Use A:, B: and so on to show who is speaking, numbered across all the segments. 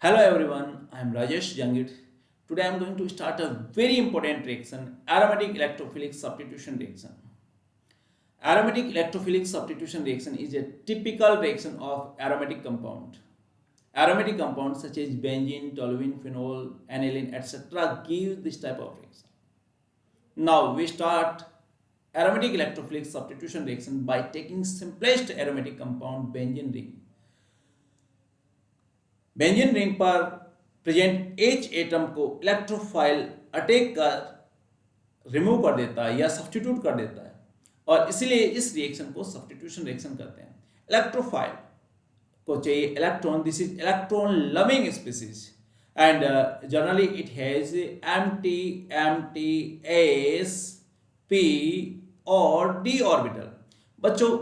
A: Hello everyone, I am Rajesh Jangid. Today I am going to start a very important reaction, aromatic electrophilic substitution reaction. Aromatic electrophilic substitution reaction is a typical reaction of aromatic compound. Aromatic compounds such as benzene, toluene, phenol, aniline, etc. give this type of reaction. Now we start aromatic electrophilic substitution reaction by taking simplest aromatic compound benzene ring. Benzene ring पर present H atom को electrophile attack कर remove कर देता है या substitute कर देता है और इसीलिए इस रिएक्शन को सब्सटीट्यूशन रिएक्शन कहते हैं। इलेक्ट्रोफाइल को चाहिए electron, this is electron loving species and generally it has S P और डी ऑर्बिटल। बच्चों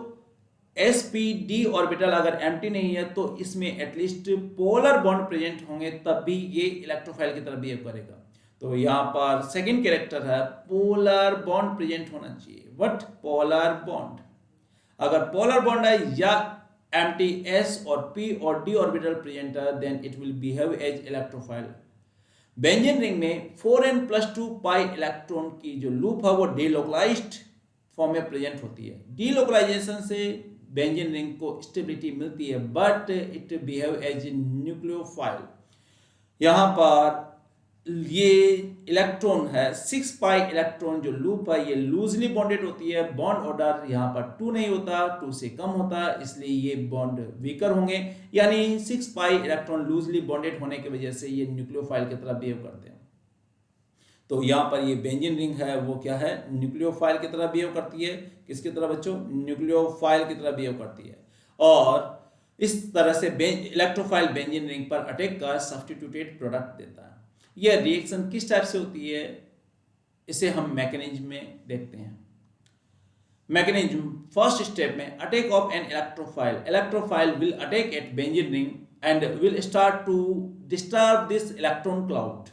A: sp d ऑर्बिटल अगर एम्प्टी नहीं है तो इसमें एटलीस्ट पोलर बॉन्ड प्रेजेंट होंगे, तब भी ये इलेक्ट्रोफाइल की तरह बिहेव करेगा। तो यहाँ पर सेकंड कैरेक्टर है पोलर बॉन्ड प्रेजेंट होना चाहिए। व्हाट? Polar bond. अगर पोलर बॉन्ड है या एम्प्टी s और p और d ऑर्बिटल प्रेजेंट है then it will behave as electrophile. Benzene ring में 4n+2 पाई इलेक्ट्रॉन की जो लूप है वो डीलोकलाइज्ड फॉर्म में प्रेजेंट होती है। डीलोकलाइजेशन से बेंजीन रिंग को स्टेबिलिटी मिलती है but it behave as nucleophile. यहाँ पर ये इलेक्ट्रॉन है 6 पाई इलेक्ट्रॉन जो लूप है ये लूजली बॉन्डेड होती है। बॉन्ड ऑर्डर यहाँ पर 2 नहीं होता, 2 से कम होता, इसलिए ये बॉन्ड वीकर होंगे, यानी 6 पाई इलेक्ट्रॉन लूजली बॉन्डेड होने की वजह से ये न्यूक्लियोफाइल की तरह बिहेव करते हैं। तो यहाँ पर ये बेंजीन रिंग है वो क्या है? न्यूक्लियोफाइल की तरह बिहेव करती है। किसकी तरह बच्चों? न्यूक्लियोफाइल की तरह बिहेव करती है और इस तरह से इलेक्ट्रोफाइल बेंजीन रिंग पर अटैक कर सब्स्टिट्यूटेड प्रोडक्ट देता है। यह रिएक्शन किस टाइप से होती है इसे हम मैकेनिज्म में देखते हैं। मैकेनिज्म फर्स्ट स्टेप में attack of an electrophile will attack at benzene ring and will start to disturb this electron cloud.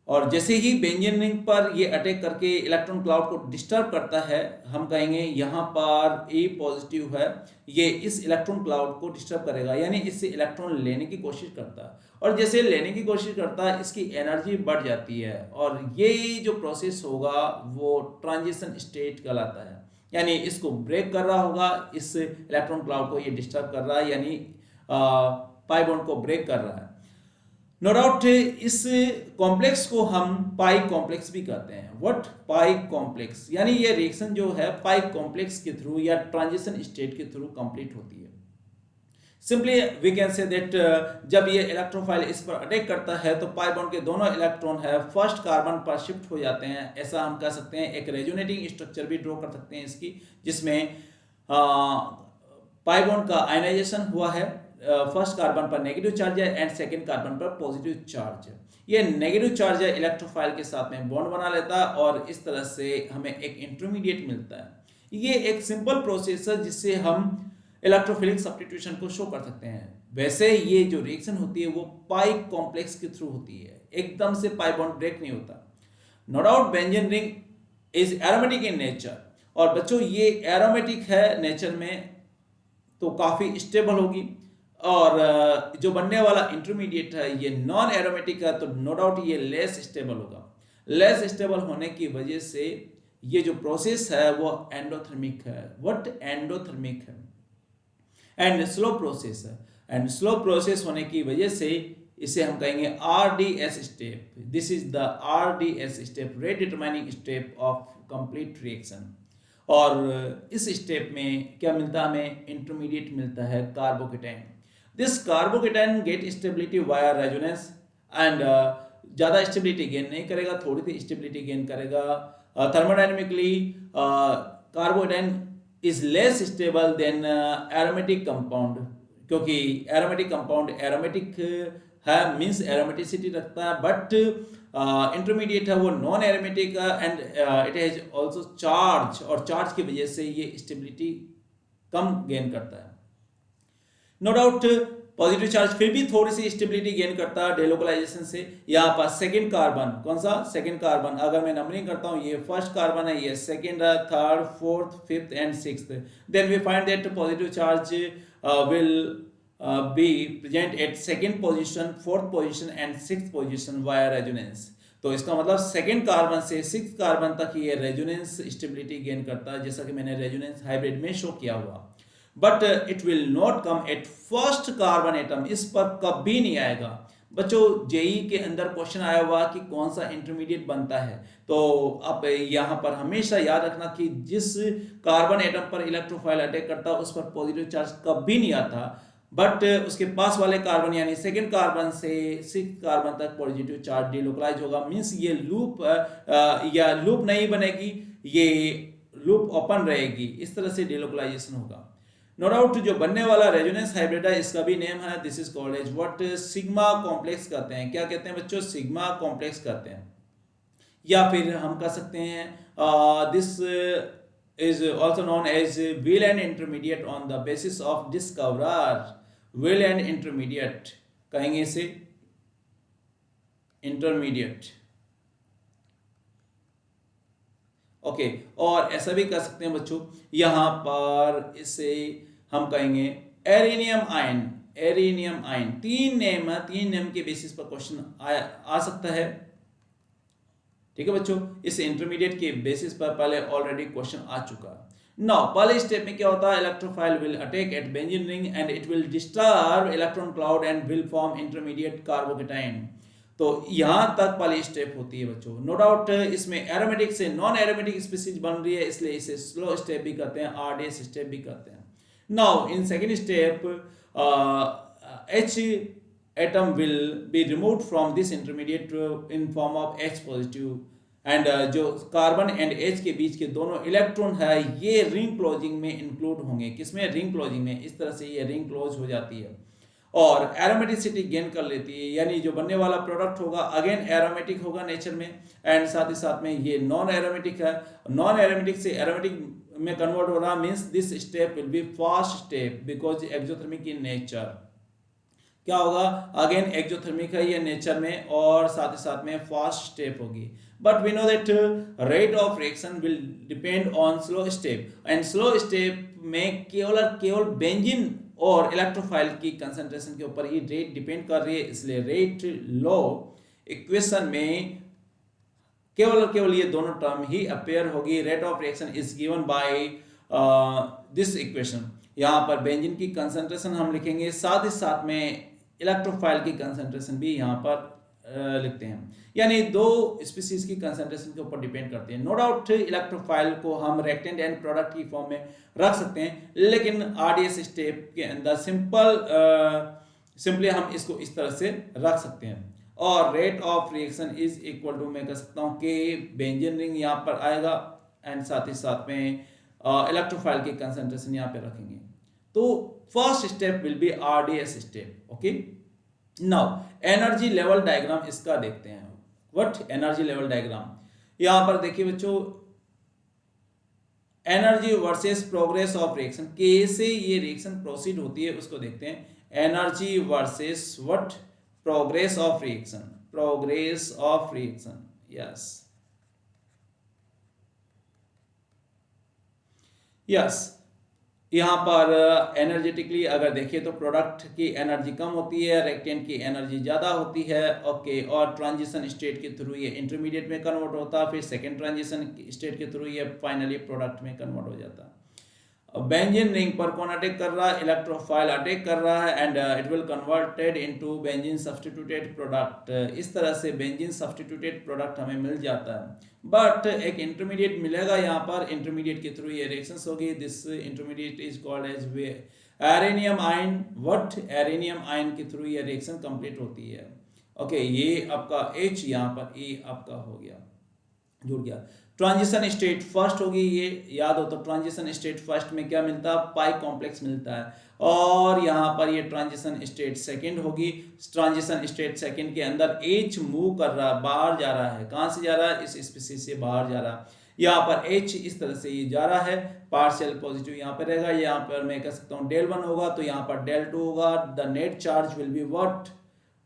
A: और जैसे ही बेंजीन रिंग पर ये अटैक करके इलेक्ट्रॉन क्लाउड को डिस्टर्ब करता है, हम कहेंगे यहाँ पर ए पॉजिटिव है, ये इस इलेक्ट्रॉन क्लाउड को डिस्टर्ब करेगा, यानी इससे इलेक्ट्रॉन लेने की कोशिश करता है। और जैसे लेने की कोशिश करता है इसकी एनर्जी बढ़ जाती है और ये जो प्रोसेस होगा वो ट्रांजिशन स्टेट कहलाता है, यानी इसको ब्रेक कर रहा होगा, इस इलेक्ट्रॉन क्लाउड को ये डिस्टर्ब कर रहा है, यानी पाई बॉन्ड को ब्रेक कर रहा है। नो डाउट इस कॉम्प्लेक्स को हम पाई कॉम्प्लेक्स भी कहते हैं। व्हाट? पाई कॉम्प्लेक्स, यानी ये रिएक्शन जो है पाई कॉम्प्लेक्स के थ्रू या ट्रांजिशन स्टेट के थ्रू कंप्लीट होती है। Simply we can say that जब ये इलेक्ट्रोफाइल इस पर अटैक करता है तो पाई बॉन्ड के दोनों इलेक्ट्रॉन है फर्स्ट कार्बन पर शिफ्ट हो जाते हैं। ऐसा हम कह सकते हैं, एक रेजोनेटिंग स्ट्रक्चर भी ड्रॉ कर सकते हैं इसकी, जिसमें पाई बॉन्ड का आयनाइजेशन हुआ है। फर्स्ट कार्बन पर नेगेटिव चार्ज है एंड सेकंड कार्बन पर पॉजिटिव चार्ज है। ये नेगेटिव चार्ज है इलेक्ट्रोफाइल के साथ में बॉन्ड बना लेता है और इस तरह से हमें एक इंटरमीडिएट मिलता है। ये एक सिंपल प्रोसेस है जिससे हम इलेक्ट्रोफिलिक सब्स्टिट्यूशन को शो कर सकते हैं। वैसे ये जो रिएक्शन होती है वो पाई कॉम्प्लेक्स के थ्रू होती है, एकदम से पाई बॉन्ड ब्रेक नहीं होता। No doubt benzene ring is aromatic in nature, और बच्चों ये एरोमेटिक है नेचर में तो काफ़ी स्टेबल होगी, और जो बनने वाला इंटरमीडिएट है ये नॉन एरोमेटिक है तो नो डाउट ये लेस स्टेबल होगा। लेस स्टेबल होने की वजह से ये जो प्रोसेस है वो एंडोथर्मिक है। व्हाट? एंडोथर्मिक है एंड स्लो प्रोसेस है, एंड स्लो प्रोसेस होने की वजह से इसे हम कहेंगे RDS step. This is the RDS step, rate determining step of complete reaction. और इस स्टेप में क्या मिलता है हमें? इंटरमीडिएट मिलता है carbocation. This carbocation get stability via resonance and ज़्यादा स्टेबिलिटी गेन नहीं करेगा, थोड़ी सी स्टेबिलिटी गेन करेगा। Thermodynamically carbocation is less stable than aromatic compound, क्योंकि एरोमेटिक कंपाउंड एरोमेटिक है मीन्स एरोमेटिसिटी रखता है, बट इंटरमीडिएट है वो non aromatic and it has also charge, और चार्ज की वजह से ये स्टेबिलिटी कम गेन करता है। नो डाउट पॉजिटिव चार्ज फिर भी थोड़ी सी स्टेबिलिटी गेन करता है डेलोकलाइजेशन से। यहाँ पर सेकंड कार्बन, कौन सा? सेकंड कार्बन, अगर मैं नंबरिंग करता हूँ ये फर्स्ट कार्बन है, ये सेकंड है, third, fourth, fifth and sixth, then we find that positive charge will be present at second position, fourth position and sixth position via resonance। तो इसका मतलब सेकेंड कार्बन से सिक्स कार्बन तक ये resonance stability gain करता है, जैसा कि मैंने रेजोनेंस हाइब्रिड में शो किया हुआ। But it will not come at first carbon atom, इस पर कभी नहीं आएगा। बच्चों जेई के अंदर क्वेश्चन आया हुआ कि कौन सा इंटरमीडिएट बनता है, तो आप यहाँ पर हमेशा याद रखना कि जिस कार्बन एटम पर इलेक्ट्रोफाइल अटैक करता है उस पर पॉजिटिव चार्ज कभी नहीं आता, बट उसके पास वाले कार्बन यानी सेकेंड कार्बन से सिक्स कार्बन तक पॉजिटिव चार्ज डिलोकलाइज होगा। मींस ये लूप या लूप नहीं बनेगी, ये लूप ओपन रहेगी, इस तरह से डिलोकलाइजेशन होगा। नो डाउट जो बनने वाला रेजोनेंस हाइब्रिड है इसका भी नेम है, this is called as what, sigma complex कहते हैं। क्या कहते हैं बच्चों? सिग्मा कॉम्प्लेक्स कहते हैं। या फिर हम कह सकते हैं this is also known as Wheeland intermediate on the basis of discoverer। Wheeland intermediate कहेंगे इसे इंटरमीडिएट। ओके, और ऐसा भी कर सकते हैं बच्चों, यहां पर इसे हम कहेंगे एरेनियम आयन। एरेनियम आयन तीन नेम के बेसिस पर क्वेश्चन आ सकता है। ठीक है बच्चों, इस इंटरमीडिएट के बेसिस पर पहले ऑलरेडी क्वेश्चन आ चुका है। नाउ पहले स्टेप में क्या होता है? Electrophile will attack at benzene ring and it will disturb electron cloud and will form intermediate carbocation. तो यहां तक पहली स्टेप होती है बच्चों। नो डाउट इसमें एरोमेटिक से नॉन एरोमेटिक स्पीसीज बन रही है, इसलिए इसे स्लो स्टेप भी कहते हैं, आरडीएस स्टेप भी कहते हैं। Now in second step H atom will be removed from this intermediate in form of H positive and जो कार्बन एंड H के बीच के दोनों इलेक्ट्रॉन है ये रिंग क्लोजिंग में इंक्लूड होंगे। किसमें? रिंग क्लोजिंग में। इस तरह से ये रिंग क्लोज हो जाती है और एरोमेटिसिटी गेन कर लेती है, यानी जो बनने वाला प्रोडक्ट होगा अगेन एरोमेटिक होगा नेचर में, एंड साथ ही साथ में ये नॉन एरोमेटिक है। नॉन एरोमेटिक से एरोमेटिक में कन्वर्ट हो रहा means this step will be fast step because exothermic in nature. क्या होगा? अगेन एक्सोथर्मिक है ये नेचर में और साथ ही साथ में फास्ट स्टेप होगी। But we know that rate of reaction will depend on slow step, and slow step में केवल बेंजीन और इलेक्ट्रोफाइल की कंसंट्रेशन के ऊपर ही रेट डिपेंड कर रही है, इसलिए रेट लो इक्वेशन में केवल ये दोनों टर्म ही अपेयर होगी। Rate of reaction is given by this equation. यहाँ पर बेंजीन की कंसंट्रेशन हम लिखेंगे, साथ ही साथ में इलेक्ट्रोफाइल की कंसंट्रेशन भी यहाँ पर लिखते हैं, यानी दो स्पीसीज की कंसंट्रेशन के ऊपर डिपेंड करते हैं। नो डाउट इलेक्ट्रोफाइल को हम रिएक्टेंट एंड प्रोडक्ट की फॉर्म में रख सकते हैं, लेकिन आरडीएस स्टेप के अंदर सिंपली हम इसको इस तरह से रख सकते हैं। और rate of reaction is equal to मैं कह सकता हूँ कि बेंजीन रिंग यहाँ पर आएगा एंड साथ ही साथ में इलेक्ट्रोफाइल की कंसंट्रेशन यहाँ पे रखेंगे। तो first step will be RDS step. Okay, now energy level diagram इसका देखते हैं। What energy level diagram? यहां पर देखिए बच्चों, energy versus progress of reaction, कैसे ये रिएक्शन प्रोसीड होती है उसको देखते हैं। Energy versus what? Progress of reaction. Progress of reaction, yes. यहाँ पर एनर्जेटिकली अगर देखिए तो प्रोडक्ट की एनर्जी कम होती है, रिएक्टेंट की एनर्जी ज़्यादा होती है। ओके, और ट्रांजिशन स्टेट के थ्रू ये इंटरमीडिएट में कन्वर्ट होता है, फिर सेकेंड ट्रांजिशन स्टेट के थ्रू ये फाइनली प्रोडक्ट में कन्वर्ट हो जाता है। बेंजीन रिंग पर कौन अटैक कर रहा है? इलेक्ट्रोफाइल अटैक कर रहा है and it will converted into benzene substituted product. इस तरह से बेंजीन सब्स्टिट्यूटेड प्रोडक्ट हमें मिल जाता है, बट एक इंटरमीडिएट मिलेगा यहाँ पर, इंटरमीडिएट के थ्रू ये रिएक्शंस होगी। This intermediate is called as arenium ion. What? Arenium ion के थ्रू ये रिएक्शन कंप्लीट होती है। ओके, ये आपका H यहाँ पर E आपका हो गया, जुड़ गया। ट्रांजिशन स्टेट फर्स्ट होगी, ये याद हो तो ट्रांजिशन स्टेट फर्स्ट में क्या मिलता है? पाई कॉम्प्लेक्स मिलता है। और यहाँ पर ये ट्रांजिशन स्टेट सेकंड होगी। ट्रांजिशन स्टेट सेकंड के अंदर H मूव कर रहा है, बाहर जा रहा है। कहाँ से जा रहा है? इस स्पीसीज से बाहर जा रहा है। यहाँ पर H इस तरह से ये जा रहा है, पार्शियल पॉजिटिव यहाँ पर रहेगा। यहाँ पर मैं कह सकता हूँ del 1 होगा तो यहाँ पर del 2 होगा। The net charge will be what?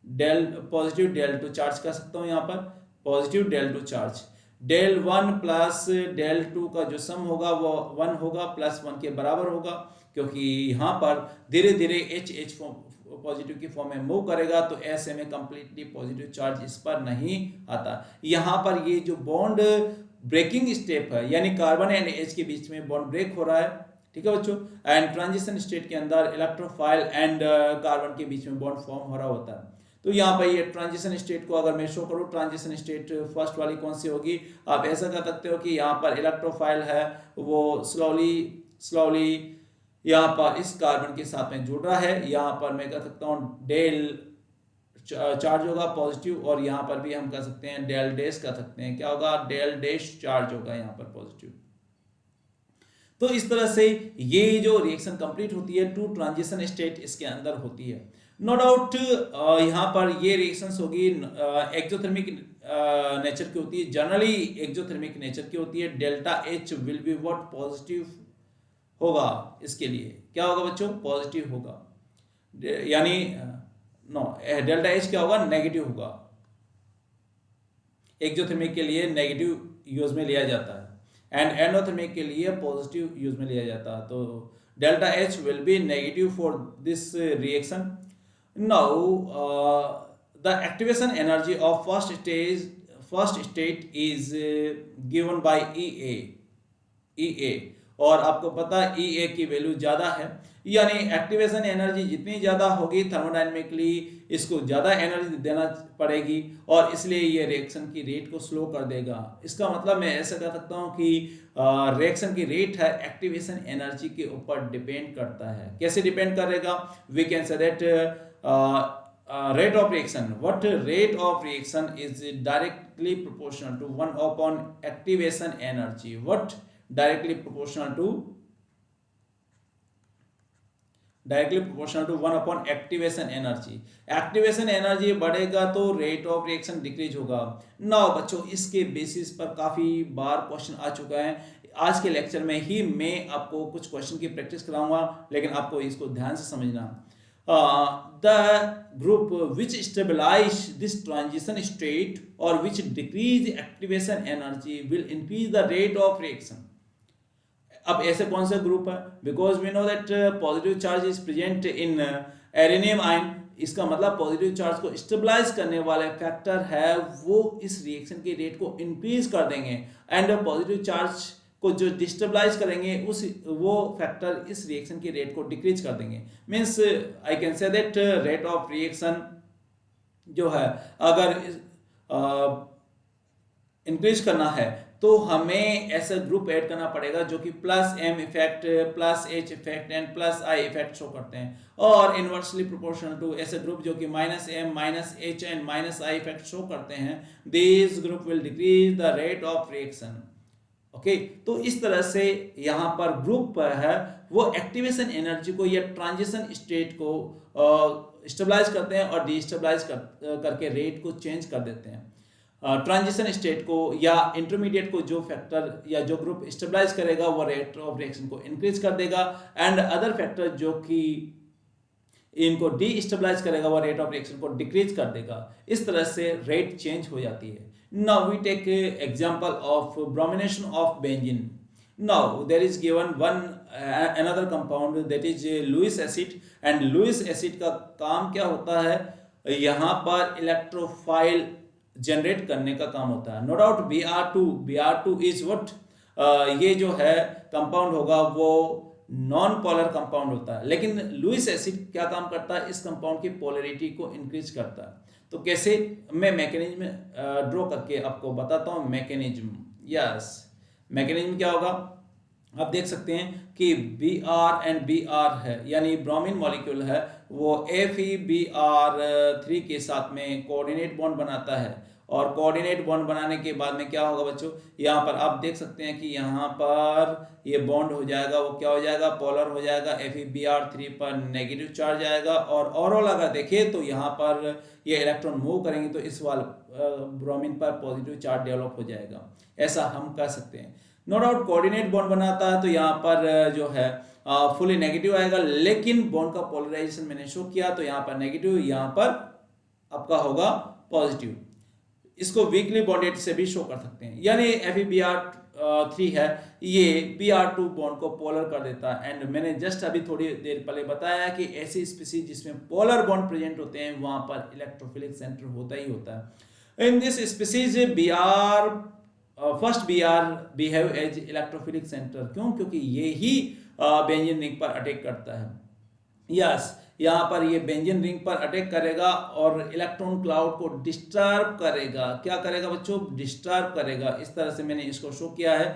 A: del positive del 2 charge कह सकता हूँ, यहाँ पर positive del 2 charge. del 1 plus del 2 का जो सम होगा वो 1 होगा, प्लस 1 के बराबर होगा, क्योंकि यहाँ पर धीरे धीरे H पॉजिटिव की फॉर्म में मूव करेगा तो ऐसे में कंप्लीटली पॉजिटिव चार्ज इस पर नहीं आता। यहाँ पर ये जो बॉन्ड ब्रेकिंग स्टेप है, यानी कार्बन एंड H के बीच में बॉन्ड ब्रेक हो रहा है, ठीक है बच्चों। एंड ट्रांजिशन स्टेट के अंदर इलेक्ट्रोफाइल एंड कार्बन के बीच में बॉन्ड फॉर्म हो रहा होता है। तो यहाँ पर ये ट्रांजिशन स्टेट को अगर मैं शो करूँ, ट्रांजिशन स्टेट फर्स्ट वाली कौन सी होगी, आप ऐसा कर सकते हो कि यहाँ पर इलेक्ट्रोफाइल है वो स्लोली यहाँ पर इस कार्बन के साथ में जुड़ रहा है। यहाँ पर मैं कह सकता हूँ डेल चार्ज होगा पॉजिटिव, और यहाँ पर भी हम कह सकते हैं डेल डैश कर सकते हैं, क्या होगा, डेल डैश चार्ज होगा यहाँ पर पॉजिटिव। तो इस तरह से ये जो रिएक्शन कंप्लीट होती है, टू ट्रांजिशन स्टेट इसके अंदर होती है। नो डाउट यहाँ पर ये रिएक्शंस होगी एक्सोथर्मिक नेचर की होती है, जनरली एक्सोथर्मिक नेचर की होती है। Delta H will be what, positive होगा, इसके लिए क्या होगा बच्चों, पॉजिटिव होगा, यानी नो डेल्टा H क्या होगा, नेगेटिव होगा। एक्सोथर्मिक के लिए नेगेटिव यूज में लिया जाता है एंड एंडोथर्मिक के लिए पॉजिटिव यूज में लिया जाता है। तो delta H will be negative for this reaction. Now the activation energy of first state is given by EA, और आपको पता है EA की वैल्यू ज़्यादा है, यानी एक्टिवेशन एनर्जी जितनी ज़्यादा होगी थर्मोडायनेमिकली इसको ज़्यादा एनर्जी देना पड़ेगी, और इसलिए ये रिएक्शन की रेट को स्लो कर देगा। इसका मतलब मैं ऐसा कह सकता हूँ कि रिएक्शन की रेट है एक्टिवेशन एनर्जी के ऊपर डिपेंड करता है। कैसे डिपेंड करेगा, we can say that rate of reaction, what rate of reaction is directly proportional to 1 upon activation energy, what directly proportional to 1 upon activation energy। Activation energy बढ़ेगा तो rate of reaction decrease होगा। Now बच्चों इसके basis पर काफी बार question आ चुका है, आज के लेक्चर में ही मैं आपको कुछ क्वेश्चन की प्रैक्टिस कराऊंगा, लेकिन आपको इसको ध्यान से समझना। The group which stabilize this transition state or which decrease activation energy will increase the rate of reaction। अब ऐसे कौन सा ग्रुप है, because we know that positive charge is present in arenium ion, इसका मतलब पॉजिटिव चार्ज को stabilise करने वाले फैक्टर है वो इस रिएक्शन के रेट को इंक्रीज कर देंगे, एंड पॉजिटिव चार्ज को जो डिस्टेबलाइज करेंगे उस वो फैक्टर इस रिएक्शन के रेट को डिक्रीज कर देंगे। Means I can say that rate of reaction जो है अगर इंक्रीज करना है तो हमें ऐसा ग्रुप ऐड करना पड़ेगा जो कि plus M effect, plus H effect and plus I effect show करते हैं, और इनवर्सली प्रोपोर्शनल टू ऐसे ग्रुप जो कि minus M, minus H and minus I effect show करते हैं। This group will decrease the rate of reaction. Okay, तो इस तरह से यहाँ पर ग्रुप है वो एक्टिवेशन एनर्जी को या ट्रांजिशन स्टेट को स्टेबलाइज करते हैं और डिस्टेबलाइज करके रेट को चेंज कर देते हैं। ट्रांजिशन स्टेट को या इंटरमीडिएट को जो फैक्टर या जो ग्रुप स्टेबलाइज करेगा वो रेट ऑफ रिएक्शन को इंक्रीज कर देगा, एंड अदर फैक्टर जो कि इनको डिस्टेबलाइज करेगा वो रेट ऑफ रिएक्शन को डिक्रीज कर देगा। इस तरह से रेट चेंज हो जाती है। Now we take example of bromination of benzene. Now there is given one another compound that is Lewis acid, and Lewis acid का काम क्या होता है, यहाँ पर इलेक्ट्रोफाइल जनरेट करने का काम होता है। No doubt Br2 is what, ये जो है कंपाउंड होगा वो नॉन पोलर कंपाउंड होता है, लेकिन लुईस एसिड क्या काम करता है, इस कंपाउंड की पोलरिटी को इंक्रीज करता है। तो कैसे, मैं मैकेनिज्म ड्रॉ करके आपको बताता हूँ। मैकेनिज्म, यस, मैकेनिज्म क्या होगा, आप देख सकते हैं कि Br एंड Br है, यानी ब्रोमीन मॉलिक्यूल है वो FeBr3 के साथ में कोऑर्डिनेट बॉन्ड बनाता है, और कोऑर्डिनेट बॉन्ड बनाने के बाद में क्या होगा बच्चों, यहाँ पर आप देख सकते हैं कि यहाँ पर ये बॉन्ड हो जाएगा, वो क्या हो जाएगा, पोलर हो जाएगा। FeBr3 पर नेगेटिव चार्ज आएगा, और ओवरऑल अगर देखें तो यहाँ पर ये इलेक्ट्रॉन मूव करेंगे तो इस वाले ब्रोमीन पर पॉजिटिव चार्ज डेवलप हो जाएगा, ऐसा हम कह सकते हैं। नो डाउट कोऑर्डिनेट बॉन्ड बनाता है तो यहाँ पर जो है फुली नेगेटिव आएगा, लेकिन बॉन्ड का पोलराइजेशन मैंने शो किया तो यहाँ पर नेगेटिव, यहाँ पर आपका होगा पॉजिटिव। इसको वीकली बॉन्डेड से भी शो कर सकते हैं, यानी थ्री है ये Br2 बॉन्ड को पोलर कर देता है। एंड मैंने जस्ट अभी थोड़ी देर पहले बताया कि ऐसी स्पीसीज जिसमें पोलर बॉन्ड प्रेजेंट होते हैं वहां पर इलेक्ट्रोफिलिक सेंटर होता ही होता है। In this species first Br behave as electrophilic centre. क्यों? क्योंकि ये ही बेंजीन रिंग पर अटैक करता है। यस, यहाँ पर ये बेंजीन रिंग पर अटैक करेगा और इलेक्ट्रॉन क्लाउड को डिस्टर्ब करेगा। क्या करेगा बच्चों? डिस्टर्ब करेगा। इस तरह से मैंने इसको शो किया है।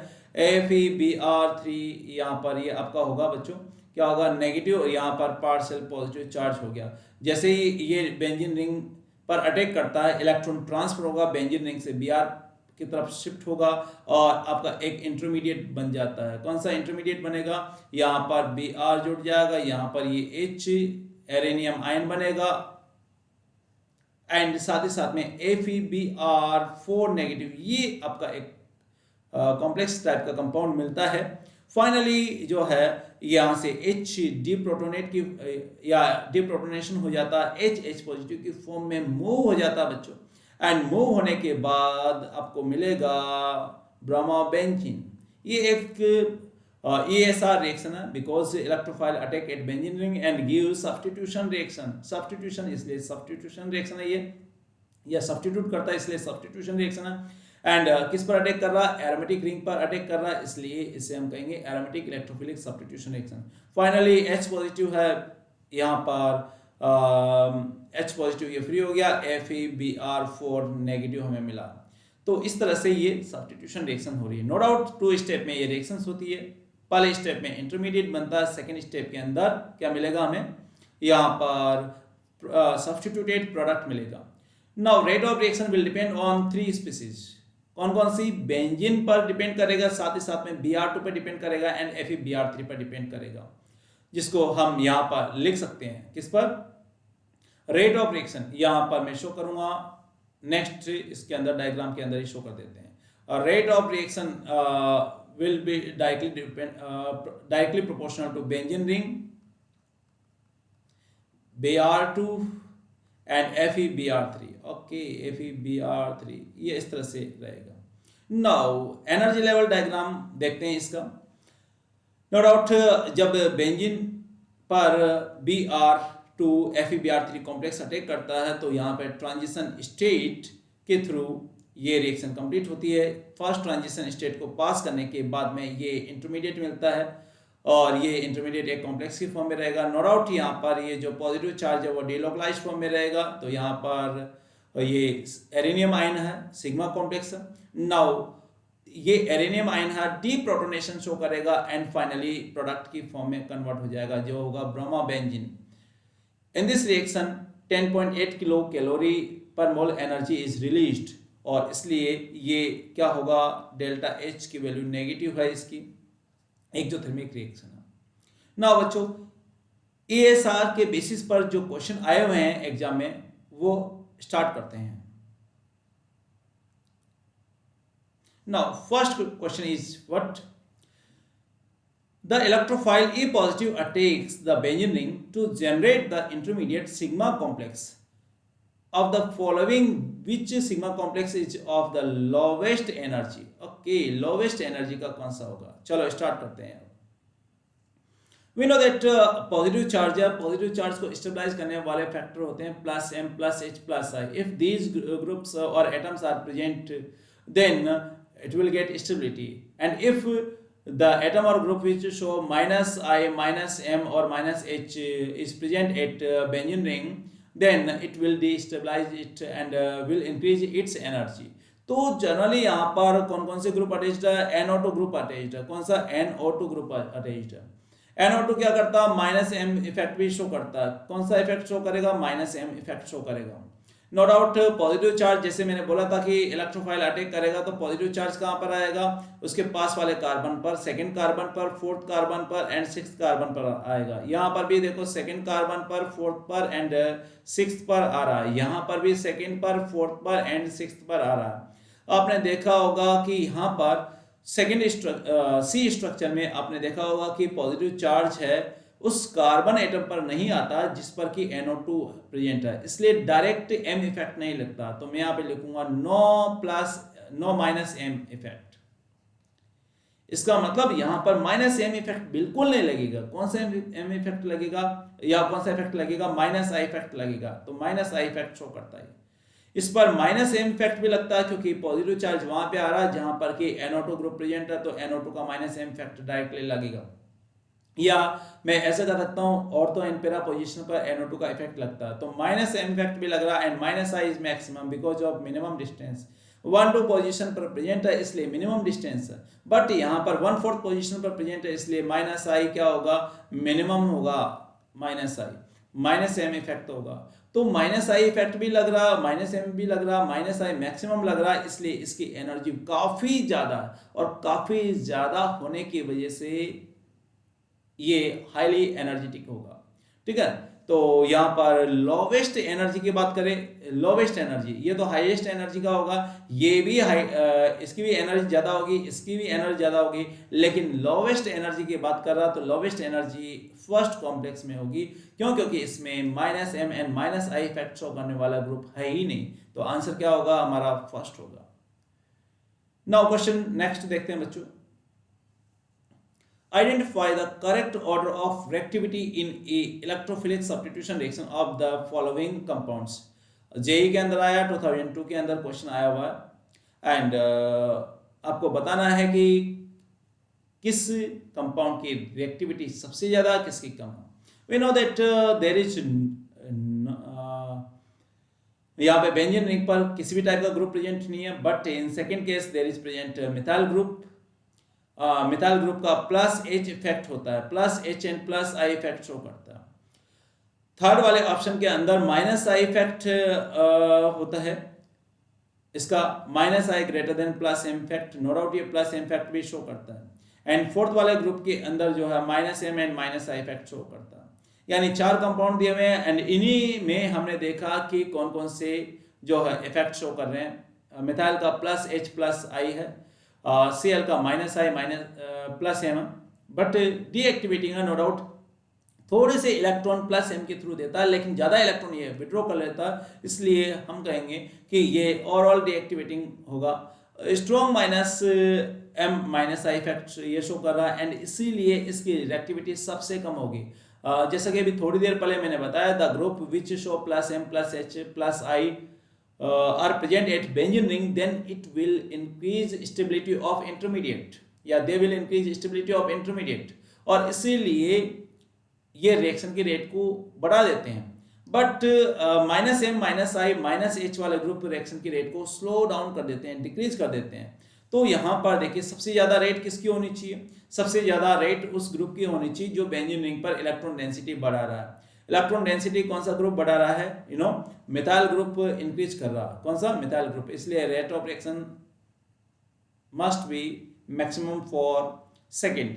A: FeBr3 यहाँ पर ये आपका होगा बच्चों, क्या होगा? नेगेटिव, और यहाँ पर पार्शियल पॉजिटिव चार्ज हो गया। जैसे ही ये बेंजीन रिंग पर अटैक करता है, इलेक्ट्रॉन ट्रांसफर होगा बेंजीन रिंग से Br की तरफ शिफ्ट होगा और आपका एक इंटरमीडिएट बन जाता है। कौन सा इंटरमीडिएट बनेगा? यहाँ पर Br जुड़ जाएगा, यहाँ पर ये H एरेनियम आयन बनेगा एंड साथ ही साथ में FeBr4 नेगेटिव, ये आपका एक कॉम्प्लेक्स टाइप का कंपाउंड मिलता है। फाइनली जो है यहाँ से H डिप्रोटोनेट की या डिप्रोटोनेशन हो जाता है, H पॉजिटिव की फॉर्म में मूव हो जाता है बच्चों। एंड मूव होने के बाद आपको मिलेगा ब्रोमोबेंजीन। ये एक ESR रिएक्शन है, because electrophile attack at benzene ring and give substitution reaction. Substitution, इसलिए सब्स्टिट्यूशन रिएक्शन है ये, या सब्स्टिट्यूट करता है इसलिए सब्स्टिट्यूशन रिएक्शन है। एंड किस पर अटैक कर रहा है? एरोमेटिक रिंग पर अटैक कर रहा है, इसलिए इसे हम कहेंगे aromatic electrophilic substitution reaction. Finally H positive है, यहाँ पर H पॉजिटिव ये फ्री हो गया, FeBr4 नेगेटिव हमें मिला। तो इस तरह से ये सब्स्टिट्यूशन रिएक्शन हो रही है। नो डाउट 2 स्टेप में ये रिएक्शंस होती है। पहले स्टेप में इंटरमीडिएट बनता है, सेकेंड स्टेप के अंदर क्या मिलेगा हमें? यहाँ पर सब्स्टिट्यूटेड प्रोडक्ट मिलेगा। Now rate of reaction will depend on 3 species. कौन कौन सी? बेंजीन पर डिपेंड करेगा, साथ ही साथ में Br2 पर डिपेंड करेगा एंड FeBr3 पर डिपेंड करेगा, जिसको हम यहाँ पर लिख सकते हैं किस पर? Rate of reaction. यहाँ पर मैं शो करूंगा, नेक्स्ट इसके अंदर डायग्राम के अंदर ही शो कर देते हैं। Rate of reaction will be directly proportional to benzene ring, Br2 and FeBr3। Okay, FeBr3 ये इस तरह से रहेगा। नाउ एनर्जी लेवल डायग्राम देखते हैं इसका। नो डाउट जब बेंजीन पर Br2 FeBr3 कॉम्प्लेक्स अटैक करता है तो यहाँ पे ट्रांजिशन स्टेट के थ्रू ये रिएक्शन कंप्लीट होती है। फर्स्ट ट्रांजिशन स्टेट को पास करने के बाद में ये इंटरमीडिएट मिलता है और ये इंटरमीडिएट एक कॉम्प्लेक्स की फॉर्म में रहेगा। नो डाउट यहाँ पर ये जो पॉजिटिव चार्ज है वो डिलोकलाइज्ड फॉर्म में रहेगा, तो यहाँ पर ये एरेनियम आयन है, सिग्मा कॉम्प्लेक्स है। नाउ ये एरेनियम आयन है डीप्रोटोनेशन शो करेगा एंड फाइनली प्रोडक्ट की फॉर्म में कन्वर्ट हो जाएगा जो होगा bromobenzene. In this reaction 10.8 kilo calorie पर मोल एनर्जी इज रिलीज्ड, और इसलिए ये क्या होगा? डेल्टा H की वैल्यू नेगेटिव है इसकी, एक्सोथर्मिक रिएक्शन है। ना बच्चों, ESR के बेसिस पर जो क्वेश्चन आए हुए हैं एग्जाम में वो स्टार्ट करते हैं। Now first question is what? The electrophile E positive attacks the benzene ring to generate the intermediate sigma complex of the following, which sigma complex is of the lowest energy? Okay, lowest energy का कौन सा होगा? चलो start करते हैं। We know that positive charge है, positive charge को stabilise करने वाले फैक्टर होते हैं plus M plus H plus I। If these groups or atoms are present, then it will get stability, and if the atom or group which show minus I, minus M or minus H is present at benzene ring, then it will destabilize it and will increase its energy। तो generally यहाँ पर कौन कौन से group attached है? NO2 group attached है। कौन सा? NO2 ग्रुप अटैच्ड है। NO2 क्या करता है? माइनस M इफेक्ट भी शो करता है। कौन सा इफेक्ट शो करेगा? माइनस M इफेक्ट शो करेगा। नो डाउट पॉजिटिव चार्ज, जैसे मैंने बोला था कि इलेक्ट्रोफाइल अटैक करेगा तो पॉजिटिव चार्ज कहाँ पर आएगा? उसके पास वाले कार्बन पर, सेकंड कार्बन पर, फोर्थ कार्बन पर एंड सिक्स्थ कार्बन पर आएगा। यहाँ पर भी देखो सेकंड कार्बन पर, फोर्थ पर एंड सिक्स्थ पर आ रहा है। यहाँ पर भी सेकंड पर, फोर्थ पर एंड सिक्स्थ पर आ रहा है। आपने देखा होगा कि यहाँ पर सेकेंड सी स्ट्रक्चर में आपने देखा होगा कि पॉजिटिव चार्ज है उस कार्बन एटम पर नहीं आता जिस पर कि NO2 प्रेजेंट है, इसलिए डायरेक्ट M इफेक्ट नहीं लगता। तो मैं यहाँ पे लिखूंगा नो माइनस M इफेक्ट। इसका मतलब यहाँ पर माइनस एम इफेक्ट बिल्कुल नहीं लगेगा। कौन सा एम इफेक्ट लगेगा या कौन सा इफेक्ट लगेगा, माइनस आई इफेक्ट लगेगा। तो माइनस आई इफेक्ट शो करता है। इस पर माइनस एम इफेक्ट भी लगता है क्योंकि पॉजिटिव चार्ज वहां पे आ रहा है जहां पर कि NO2 ग्रुप प्रेजेंट है, तो NO2 का माइनस एम इफेक्ट डायरेक्टली लगेगा। या मैं ऐसा कर सकता हूँ ऑर्थो एंड पैरा पोजीशन पर NO2 का इफेक्ट लगता है, तो माइनस एम इफेक्ट भी लग रहा है। And minus I is maximum because of minimum distance. 1-2 position पर प्रेजेंट है इसलिए मिनिमम डिस्टेंस है, बट यहाँ पर 1/4 पोजीशन पर प्रेजेंट है इसलिए माइनस आई क्या होगा, मिनिमम होगा। Minus I minus M effect होगा। तो माइनस आई इफेक्ट भी लग रहा, माइनस एम भी लग रहा, माइनस आई मैक्सिमम लग रहा, इसलिए इसकी एनर्जी काफी ज्यादा है। और काफी ज्यादा होने की वजह से ये हाईली एनर्जेटिक होगा। ठीक है, तो यहाँ पर लोवेस्ट एनर्जी की बात करें, लोवेस्ट एनर्जी ये तो हाईएस्ट एनर्जी का होगा। ये भी इसकी भी एनर्जी ज्यादा होगी, इसकी भी एनर्जी ज्यादा होगी, लेकिन लोवेस्ट एनर्जी की बात कर रहा तो लोवेस्ट एनर्जी फर्स्ट कॉम्प्लेक्स में होगी। क्यों? क्योंकि इसमें minus M and minus I effect show करने वाला ग्रुप है ही नहीं। तो आंसर क्या होगा हमारा, फर्स्ट होगा। नाउ क्वेश्चन नेक्स्ट देखते हैं बच्चों। Identify the correct order of reactivity in a electrophilic substitution reaction of the following compounds। JEE के अंदर आया, 2002 के अंदर क्वेश्चन आया हुआ है। एंड आपको बताना है कि किस कंपाउंड की रिएक्टिविटी सबसे ज्यादा, किसकी कम है। We know that there is यहाँ पे बेंजीन रिंग पर किसी भी टाइप का ग्रुप प्रेजेंट नहीं है, but in second case there is present methyl group. Methyl group का प्लस H इफेक्ट होता है, plus H and plus I effect show करता है। थर्ड वाले ऑप्शन के अंदर माइनस I इफेक्ट होता है, इसका minus I greater than plus M effect, no doubt ये प्लस M इफेक्ट भी शो करता है। एंड फोर्थ वाले ग्रुप के अंदर जो है minus M and minus I effect show करता है। यानी 4 कंपाउंड दिए हुए हैं एंड इन्हीं में हमने देखा कि कौन कौन से जो है इफेक्ट शो कर रहे हैं। मिथाइल का प्लस H प्लस I है, Cl का minus I minus plus M, but deactivating है नो डाउट, थोड़े से इलेक्ट्रॉन प्लस एम के थ्रू देता है लेकिन ज्यादा इलेक्ट्रॉन ये विड्रॉ कर लेता है, इसलिए हम कहेंगे कि ये ओवरऑल डीएक्टिवेटिंग होगा। Strong minus M minus I effect ये शो कर रहा है एंड इसीलिए इसकी रिएक्टिविटी सबसे कम होगी। जैसा कि अभी थोड़ी देर पहले मैंने बताया, the group which show plus M plus H plus I are present at benzene ring, then it will increase stability of intermediate, या they will increase stability of intermediate, और इसीलिए ये रिएक्शन के रेट को बढ़ा देते हैं। But minus M minus I minus H वाले ग्रुप रिएक्शन की रेट को स्लो डाउन कर देते हैं, डिक्रीज कर देते हैं। तो यहाँ पर देखिए सबसे ज्यादा रेट किसकी होनी चाहिए, सबसे ज्यादा रेट उस ग्रुप की होनी चाहिए जो बेंजीन रिंग पर इलेक्ट्रॉन डेंसिटी बढ़ा रहा है। इलेक्ट्रॉन डेंसिटी कौन सा ग्रुप बढ़ा रहा है, you know methyl group increase कर रहा है, कौन सा मिथाइल ग्रुप, इसलिए rate of reaction must be maximum for second.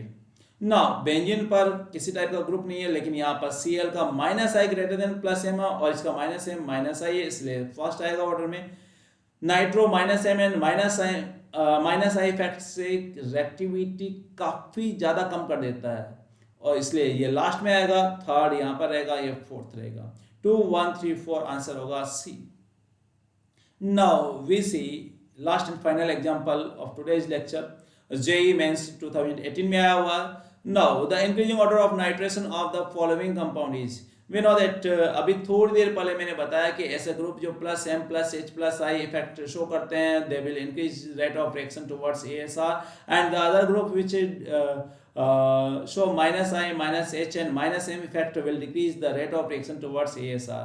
A: ना बेंजीन पर किसी टाइप का ग्रुप नहीं है, लेकिन यहाँ पर Cl का माइनस आई ग्रेटर देन प्लस एम और इसका माइनस एम माइनस आई है, इसलिए फर्स्ट आएगा ऑर्डर में। Nitro minus M and minus I effect से रिएक्टिविटी काफी ज्यादा कम कर देता है और इसलिए ये लास्ट में आएगा, थर्ड यहाँ पर रहेगा, ये फोर्थ रहेगा। 2 1 3 4 आंसर होगा C. Now we see last and final example of today's lecture. JEE Mains 2018 में आया हुआ। Now the increasing order of nitration of the following compound is. We know that अभी थोड़ी देर पहले मैंने बताया कि ऐसे ग्रुप जो plus M plus H plus I effect show करते हैं, they will increase rate of reaction towards ASR, and the other group which show minus I minus H and minus M effect will decrease the rate of reaction towards ASR।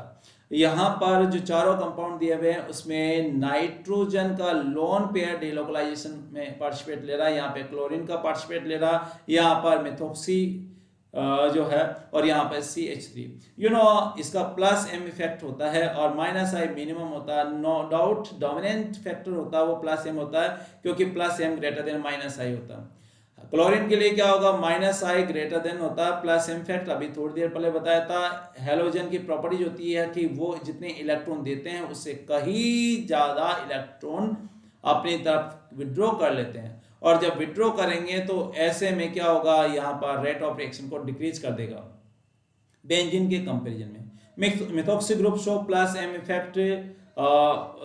A: यहाँ पर जो चारों compound दिए हुए हैं उसमें nitrogen का lone pair delocalisation में पार्टिसिपेट ले रहा है, यहाँ पे क्लोरीन का पार्टिसिपेट ले रहा, यहाँ पर मेथोक्सी जो है, और यहाँ पर CH3। यू नो इसका प्लस M इफेक्ट होता है और माइनस I मिनिमम होता है, नो डाउट डोमिनेंट फैक्टर होता है वो प्लस M होता है क्योंकि plus M greater than minus I होता है। क्लोरीन के लिए क्या होगा, माइनस आई ग्रेटर देन होता है प्लस एम इफेक्ट, अभी थोड़ी देर पहले बताया था। हेलोजन की प्रॉपर्टीज होती है कि वो जितने इलेक्ट्रॉन देते हैं उससे कहीं ज्यादा इलेक्ट्रॉन अपनी तरफ विड्रॉ कर लेते हैं, और जब विड्रॉ करेंगे तो ऐसे में क्या होगा, यहाँ पर रेट ऑफ रिएक्शन को डिक्रीज कर देगा बेंजीन के कंपेरिजन में। methoxy group show plus M effect.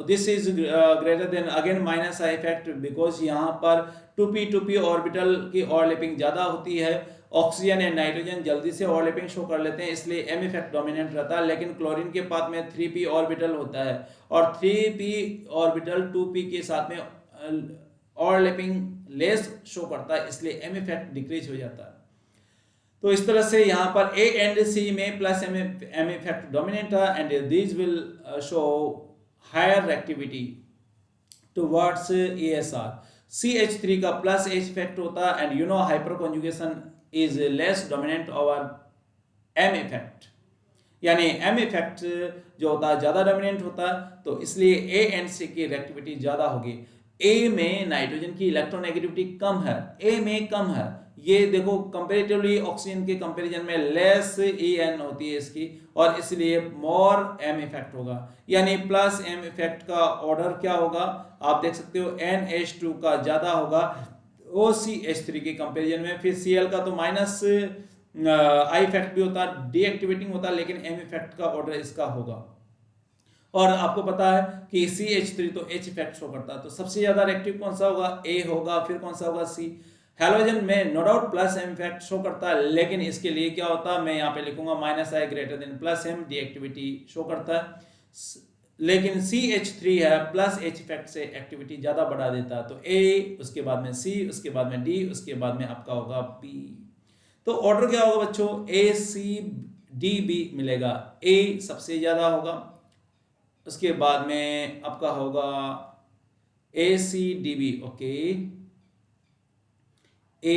A: This is greater than again minus I effect because यहाँ पर 2p ऑर्बिटल की ओवरलैपिंग ज़्यादा होती है, ऑक्सीजन एंड नाइट्रोजन जल्दी से ओवरलैपिंग शो कर लेते हैं, इसलिए M इफेक्ट डोमिनेंट रहता है। लेकिन क्लोरीन के पास में 3p ऑर्बिटल होता है और 3p ऑर्बिटल 2p के साथ में ओवरलैपिंग लेस शो करता है, इसलिए M इफेक्ट डिक्रीज हो जाता है। तो इस तरह से यहाँ पर A एंड C में प्लस M इफेक्ट डोमिनेंट है and these will show higher activity towards ASR। CH3 का प्लस H इफेक्ट होता है and you know hyperconjugation is less dominant over M effect, यानी M इफेक्ट जो होता है ज़्यादा डोमिनेंट होता है, तो इसलिए A एंड C की रिएक्टिविटी ज़्यादा होगी। A में नाइट्रोजन की इलेक्ट्रोनेगेटिविटी कम है, A में कम है, ये देखो कंपेरेटिवली ऑक्सीजन के कंपैरिजन में लेस En होती है इसकी, और इसलिए मोर M इफेक्ट होगा। यानी प्लस M इफेक्ट का ऑर्डर क्या होगा, आप देख सकते हो NH2 का ज़्यादा होगा OCH3 के कंपैरिजन में। फिर Cl का तो माइनस I इफेक्ट भी होता है, डीएक्टिवेटिंग होता है, लेकिन M इफेक्ट का ऑर्डर इसका होगा। और आपको पता है कि CH3 तो H इफेक्ट शो करता है, तो सबसे ज्यादा रिएक्टिव कौन सा होगा, A होगा, फिर कौन सा होगा, C। हैलोजन में no doubt plus M effect show करता है, लेकिन इसके लिए क्या होता है, मैं यहाँ पे लिखूंगा minus I greater than plus M, deactivity show करता है। लेकिन CH3 है प्लस H इफेक्ट से एक्टिविटी ज्यादा बढ़ा देता है, तो A, उसके बाद में C, उसके बाद में D, उसके बाद में आपका होगा B। तो ऑर्डर क्या होगा बच्चों, A C D B मिलेगा, A सबसे ज्यादा होगा, उसके बाद में आपका होगा ACDB, ओके, A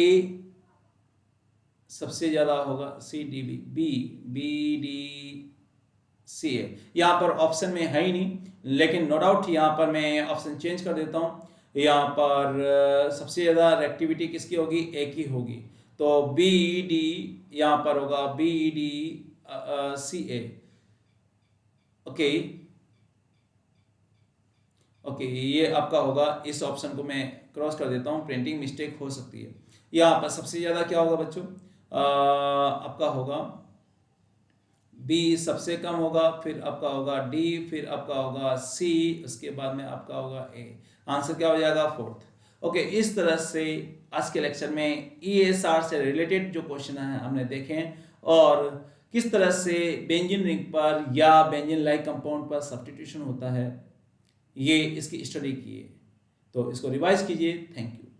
A: सबसे ज्यादा होगा, CDB, BDCA। यहाँ पर ऑप्शन में है ही नहीं, लेकिन नो डाउट यहाँ पर मैं ऑप्शन चेंज कर देता हूँ। यहाँ पर सबसे ज्यादा रिएक्टिविटी किसकी होगी, A की होगी, तो BD यहाँ पर होगा BDCA, ओके ओके, ये आपका होगा। इस ऑप्शन को मैं क्रॉस कर देता हूँ, प्रिंटिंग मिस्टेक हो सकती है। यहाँ पर सबसे ज़्यादा क्या होगा बच्चों, आपका होगा B, सबसे कम होगा, फिर आपका होगा D, फिर आपका होगा C, उसके बाद में आपका होगा A। आंसर क्या हो जाएगा, फोर्थ। ओके, इस तरह से आज के लेक्चर में ESR से रिलेटेड जो क्वेश्चन है हमने देखे हैं, और किस तरह से बेंजीन रिंग पर या बेंजीन लाइक कंपाउंड पर सब्स्टिट्यूशन होता है, ये इसकी स्टडी की है। तो इसको रिवाइज कीजिए। Thank you.